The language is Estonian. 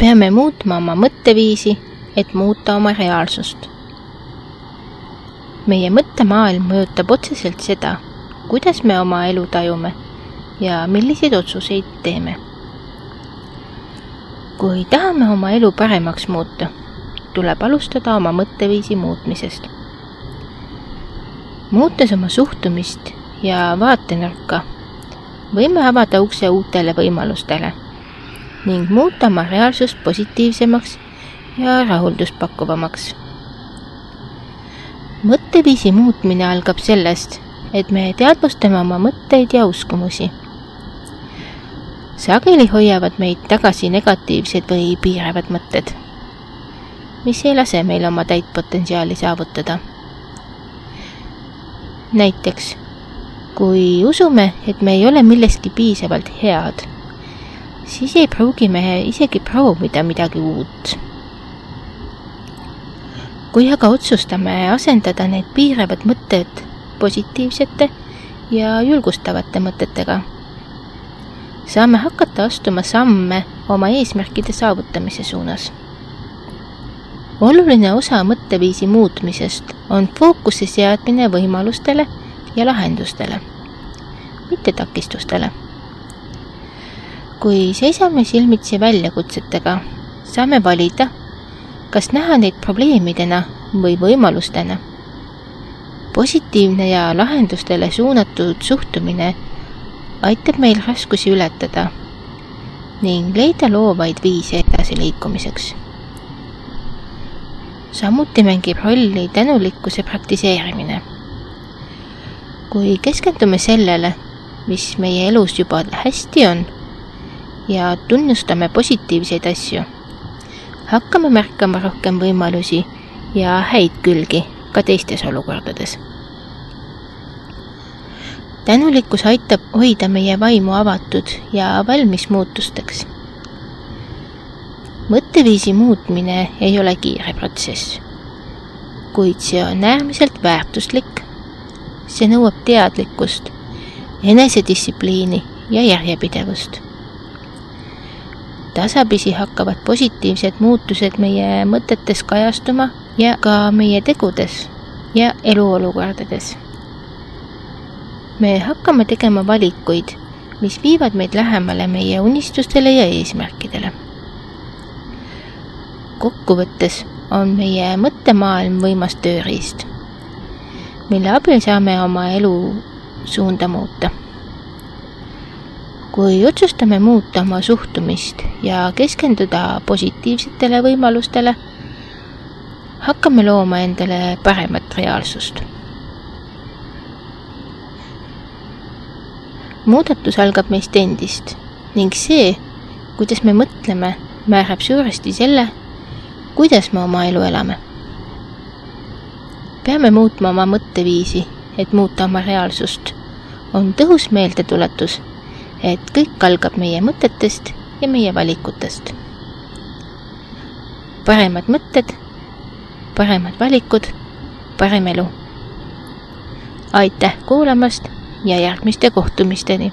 peame muutma oma mõtteviisi, et muuta oma reaalsust. Meie mõttemaailm mõjutab otseselt seda, kuidas me oma elu tajume ja milliseid otsuseid teeme. Kui tahame oma elu paremaks muuta, tuleb alustada oma mõtteviisi muutmisest. Muutes oma suhtumist ja vaatenurka, võime avada ukse uutele võimalustele ning muuta oma reaalsust positiivsemaks ja rahuldust pakkuvamaks. Mõtteviisi muutmine algab sellest, et me teadvustame oma mõtteid ja uskumusi. Sageli hoiavad meid tagasi negatiivsed või piiravad mõtted, mis ei lase meil oma täit potentsiaali saavutada. Näiteks, kui usume, et me ei ole milleski piisavalt head, siis ei pruugi me isegi proovida midagi uut. Kui aga otsustame asendada need piiravad mõtted positiivsete ja julgustavate mõtetega, saame hakata astuma samme oma eesmärkide saavutamise suunas. Oluline osa mõtteviisi muutmisest on fookuse seadmine võimalustele ja lahendustele, mitte takistustele. Kui seisame silmitsi väljakutsetega, saame valida, kas näha neid probleemidena või võimalustena. Positiivne ja lahendustele suunatud suhtumine aitab meil raskusi ületada ning leida loovaid viise edasiliikumiseks. Samuti mängib rolli tänulikkuse praktiseerimine. Kui keskendume sellele, mis meie elus juba hästi on ja tunnustame positiivseid asju, hakkame märkama rohkem võimalusi ja häid külgi ka teistes olukordades. Tänulikkus aitab hoida meie vaimu avatud ja valmis muutusteks. Mõtteviisi muutmine ei ole kiire protsess, kuid see on äärmiselt väärtuslik. See nõuab teadlikkust, enesedistsipliini ja järjepidevust. Tasapisi hakkavad positiivsed muutused meie mõtetes kajastuma ja ka meie tegudes ja eluolukordades. Me hakkame tegema valikuid, mis viivad meid lähemale meie unistustele ja eesmärkidele. Kokkuvõttes on meie mõttemaailm võimas tööriist, mille abil saame oma elu suunda muuta. Kui otsustame muuta oma suhtumist ja keskenduda positiivsetele võimalustele, hakkame looma endale paremat reaalsust. Muudatus algab meist endist ning see, kuidas me mõtleme, määrab suuresti selle, kuidas me oma elu elame. Peame muutma oma mõtteviisi, et muuta oma reaalsust. On tõhus meeldetuletus, et kõik algab meie mõtetest ja meie valikutest. Paremad mõtted, paremad valikud, parem elu. Aitäh kuulamast ja järgmiste kohtumisteni!